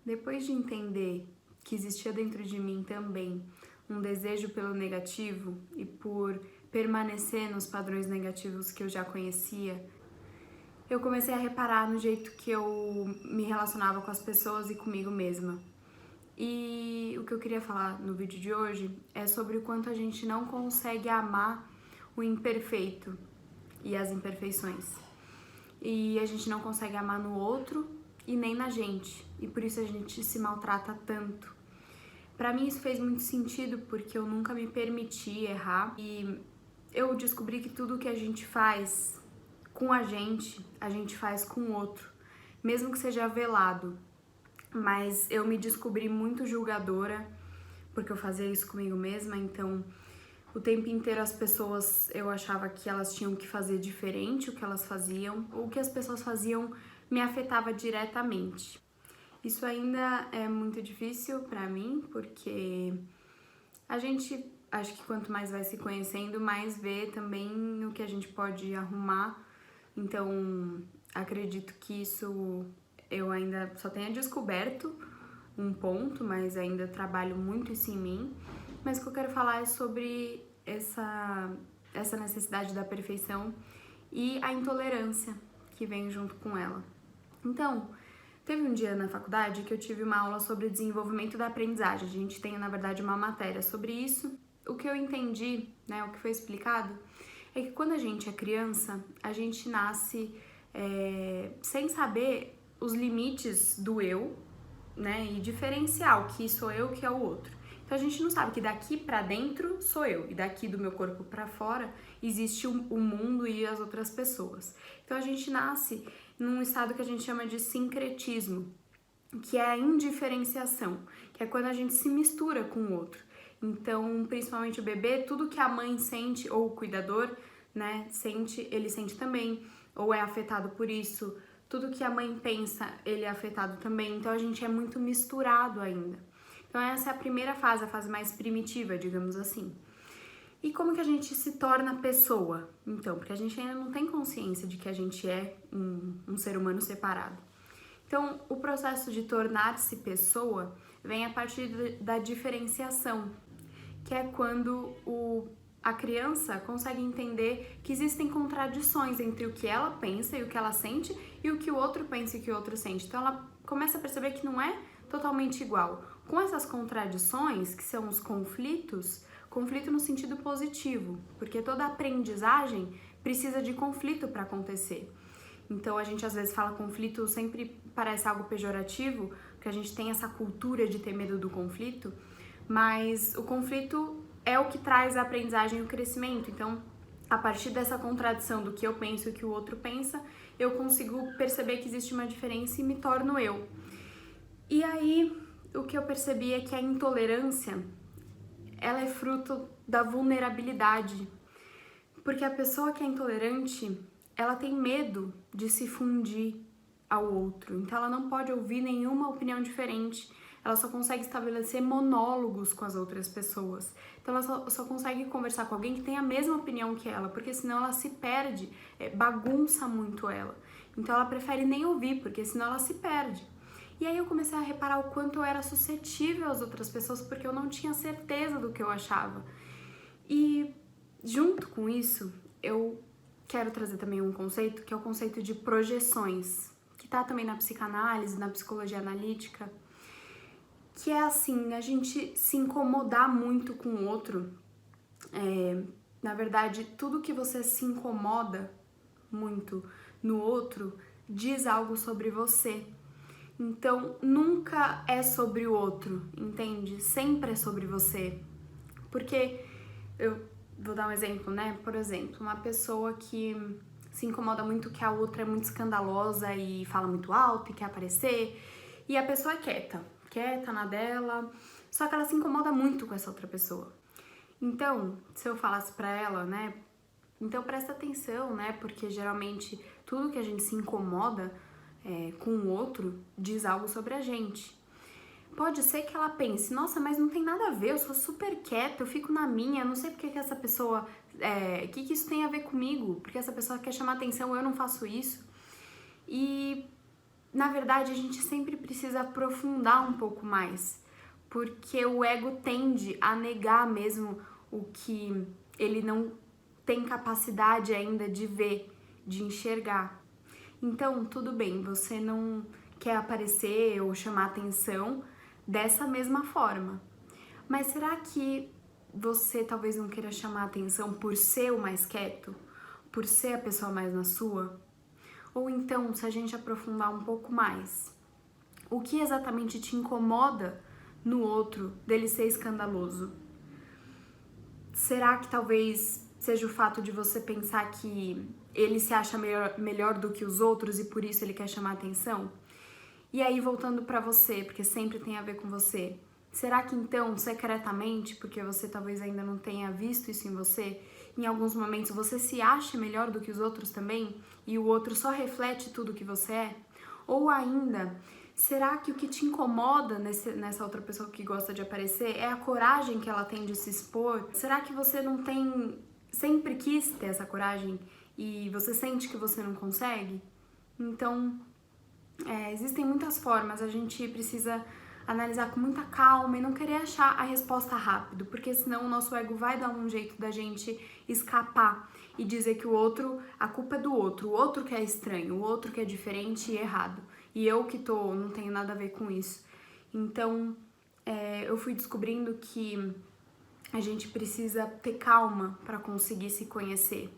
Depois de entender que existia dentro de mim também um desejo pelo negativo e por permanecer nos padrões negativos que eu já conhecia, eu comecei a reparar no jeito que eu me relacionava com as pessoas e comigo mesma. E o que eu queria falar no vídeo de hoje é sobre o quanto a gente não consegue amar o imperfeito e as imperfeições. E a gente não consegue amar no outro e nem na gente. E por isso a gente se maltrata tanto. Pra mim isso fez muito sentido porque eu nunca me permiti errar e eu descobri que tudo que a gente faz com a gente faz com o outro, mesmo que seja velado. Mas eu me descobri muito julgadora porque eu fazia isso comigo mesma, então o tempo inteiro as pessoas, eu achava que elas tinham que fazer diferente o que elas faziam, ou o que as pessoas faziam me afetava diretamente. Isso ainda é muito difícil pra mim, porque a gente, acho que quanto mais vai se conhecendo, mais vê também o que a gente pode arrumar. Então, acredito que isso eu ainda só tenha descoberto um ponto, mas ainda trabalho muito isso em mim. Mas o que eu quero falar é sobre essa necessidade da perfeição e a intolerância que vem junto com ela. Então, teve um dia na faculdade que eu tive uma aula sobre desenvolvimento da aprendizagem. A gente tem, na verdade, uma matéria sobre isso. O que eu entendi, né, o que foi explicado, é que quando a gente é criança, a gente nasce sem saber os limites do eu, né, e diferenciar o que sou eu e o que é o outro. Então a gente não sabe que daqui pra dentro sou eu e daqui do meu corpo pra fora existe o mundo e as outras pessoas. Então a gente nasce num estado que a gente chama de sincretismo, que é a indiferenciação, que é quando a gente se mistura com o outro. Então, principalmente o bebê, tudo que a mãe sente, ou o cuidador, né, sente, ele sente também, ou é afetado por isso. Tudo que a mãe pensa, ele é afetado também. Então, a gente é muito misturado ainda. Então, essa é a primeira fase, a fase mais primitiva, digamos assim. E como que a gente se torna pessoa? Então, porque a gente ainda não tem consciência de que a gente é um ser humano separado. Então, o processo de tornar-se pessoa vem a partir da diferenciação, que é quando a criança consegue entender que existem contradições entre o que ela pensa e o que ela sente e o que o outro pensa e o que o outro sente. Então, ela começa a perceber que não é totalmente igual. Com essas contradições, que são os conflitos, conflito no sentido positivo, porque toda aprendizagem precisa de conflito para acontecer. Então a gente às vezes fala conflito, sempre parece algo pejorativo, porque a gente tem essa cultura de ter medo do conflito, mas o conflito é o que traz a aprendizagem e o crescimento. Então, a partir dessa contradição do que eu penso e o que o outro pensa, eu consigo perceber que existe uma diferença e me torno eu. E aí, o que eu percebi é que a intolerância, ela é fruto da vulnerabilidade. Porque a pessoa que é intolerante, ela tem medo de se fundir ao outro. Então ela não pode ouvir nenhuma opinião diferente. Ela só consegue estabelecer monólogos com as outras pessoas. Então ela só consegue conversar com alguém que tem a mesma opinião que ela, porque senão ela se perde, bagunça muito ela. Então ela prefere nem ouvir, porque senão ela se perde. E aí eu comecei a reparar o quanto eu era suscetível às outras pessoas, porque eu não tinha certeza do que eu achava. E junto com isso, eu quero trazer também um conceito, que é o conceito de projeções, que tá também na psicanálise, na psicologia analítica, que é assim, a gente se incomodar muito com o outro. Na verdade, tudo que você se incomoda muito no outro diz algo sobre você. Então, nunca é sobre o outro, entende? Sempre é sobre você. Porque eu vou dar um exemplo, né? Por exemplo, uma pessoa que se incomoda muito que a outra é muito escandalosa e fala muito alto e quer aparecer, e a pessoa é quieta na dela, só que ela se incomoda muito com essa outra pessoa. Então, se eu falasse pra ela, né? Então presta atenção, né? Porque geralmente tudo que a gente se incomoda com o outro diz algo sobre a gente. Pode ser que ela pense, nossa, mas não tem nada a ver, eu sou super quieta, eu fico na minha, não sei porque que essa pessoa, que isso tem a ver comigo, porque essa pessoa quer chamar atenção, eu não faço isso. E na verdade, a gente sempre precisa aprofundar um pouco mais, porque o ego tende a negar mesmo o que ele não tem capacidade ainda de ver, de enxergar. Então, tudo bem, você não quer aparecer ou chamar atenção dessa mesma forma. Mas será que você talvez não queira chamar atenção por ser o mais quieto? Por ser a pessoa mais na sua? Ou então, se a gente aprofundar um pouco mais, o que exatamente te incomoda no outro dele ser escandaloso? Será que talvez seja o fato de você pensar que ele se acha melhor do que os outros e por isso ele quer chamar atenção? E aí, voltando pra você, porque sempre tem a ver com você, será que então, secretamente, porque você talvez ainda não tenha visto isso em você, em alguns momentos você se acha melhor do que os outros também e o outro só reflete tudo que você é? Ou ainda, será que o que te incomoda nessa outra pessoa que gosta de aparecer é a coragem que ela tem de se expor? Será que você não tem, sempre quis ter essa coragem e você sente que você não consegue? Então, existem muitas formas, a gente precisa analisar com muita calma e não querer achar a resposta rápido, porque senão o nosso ego vai dar um jeito da gente escapar e dizer que o outro, a culpa é do outro, o outro que é estranho, o outro que é diferente e errado, e eu que não tenho nada a ver com isso. Então, eu fui descobrindo que a gente precisa ter calma para conseguir se conhecer,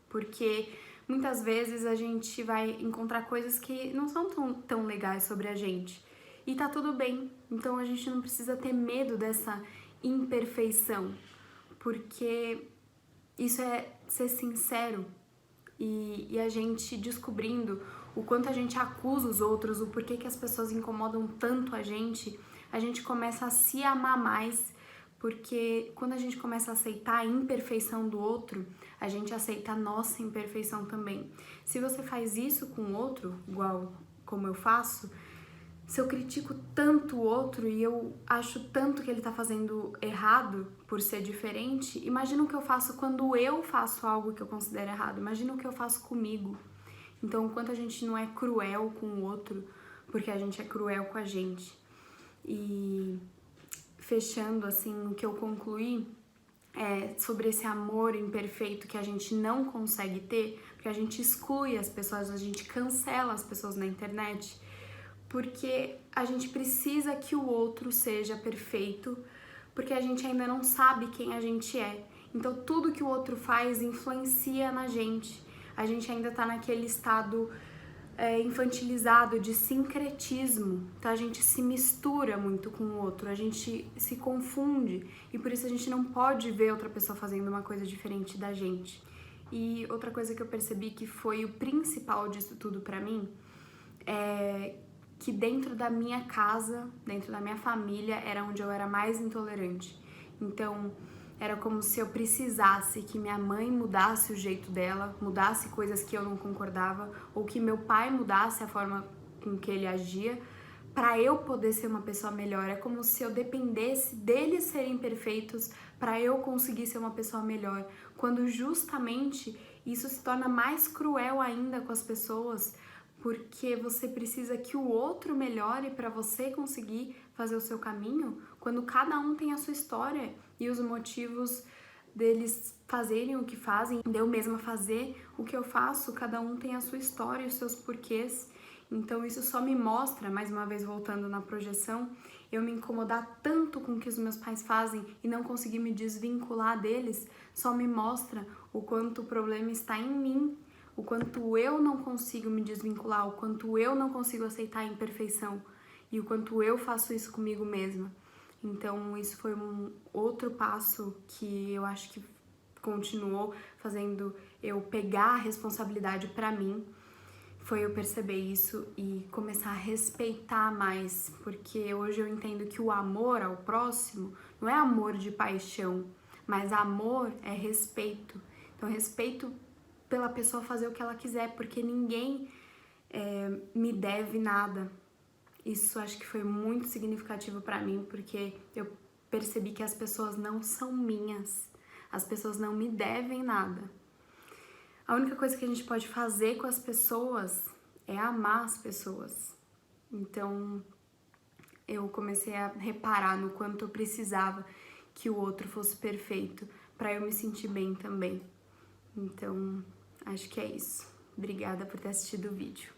porque muitas vezes a gente vai encontrar coisas que não são tão legais sobre a gente. E tá tudo bem. Então a gente não precisa ter medo dessa imperfeição, porque isso é ser sincero. E a gente descobrindo o quanto a gente acusa os outros, o porquê que as pessoas incomodam tanto a gente começa a se amar mais, porque quando a gente começa a aceitar a imperfeição do outro, a gente aceita a nossa imperfeição também. Se você faz isso com o outro, igual como eu faço, se eu critico tanto o outro e eu acho tanto que ele tá fazendo errado por ser diferente, imagina o que eu faço quando eu faço algo que eu considero errado, imagina o que eu faço comigo. Então, o quanto a gente não é cruel com o outro, porque a gente é cruel com a gente. E fechando, assim, o que eu concluí é sobre esse amor imperfeito que a gente não consegue ter, porque a gente exclui as pessoas, a gente cancela as pessoas na internet, porque a gente precisa que o outro seja perfeito, porque a gente ainda não sabe quem a gente é. Então tudo que o outro faz influencia na gente. A gente ainda tá naquele estado infantilizado de sincretismo. Então a gente se mistura muito com o outro, a gente se confunde e por isso a gente não pode ver outra pessoa fazendo uma coisa diferente da gente. E outra coisa que eu percebi que foi o principal disso tudo pra mim é que dentro da minha casa, dentro da minha família, era onde eu era mais intolerante. Então, era como se eu precisasse que minha mãe mudasse o jeito dela, mudasse coisas que eu não concordava, ou que meu pai mudasse a forma com que ele agia, para eu poder ser uma pessoa melhor. É como se eu dependesse deles serem perfeitos para eu conseguir ser uma pessoa melhor, quando justamente isso se torna mais cruel ainda com as pessoas, porque você precisa que o outro melhore para você conseguir fazer o seu caminho, quando cada um tem a sua história e os motivos deles fazerem o que fazem, de eu mesma fazer o que eu faço, cada um tem a sua história e os seus porquês. Então isso só me mostra, mais uma vez voltando na projeção, eu me incomodar tanto com o que os meus pais fazem e não conseguir me desvincular deles, só me mostra o quanto o problema está em mim, o quanto eu não consigo me desvincular, o quanto eu não consigo aceitar a imperfeição e o quanto eu faço isso comigo mesma. Então isso foi um outro passo que eu acho que continuou fazendo eu pegar a responsabilidade pra mim, foi eu perceber isso e começar a respeitar mais, porque hoje eu entendo que o amor ao próximo não é amor de paixão, mas amor é respeito. Então respeito pela pessoa fazer o que ela quiser, porque ninguém me deve nada. Isso acho que foi muito significativo pra mim, porque eu percebi que as pessoas não são minhas, as pessoas não me devem nada. A única coisa que a gente pode fazer com as pessoas é amar as pessoas. Então, eu comecei a reparar no quanto eu precisava que o outro fosse perfeito para eu me sentir bem também. Então, acho que é isso. Obrigada por ter assistido o vídeo.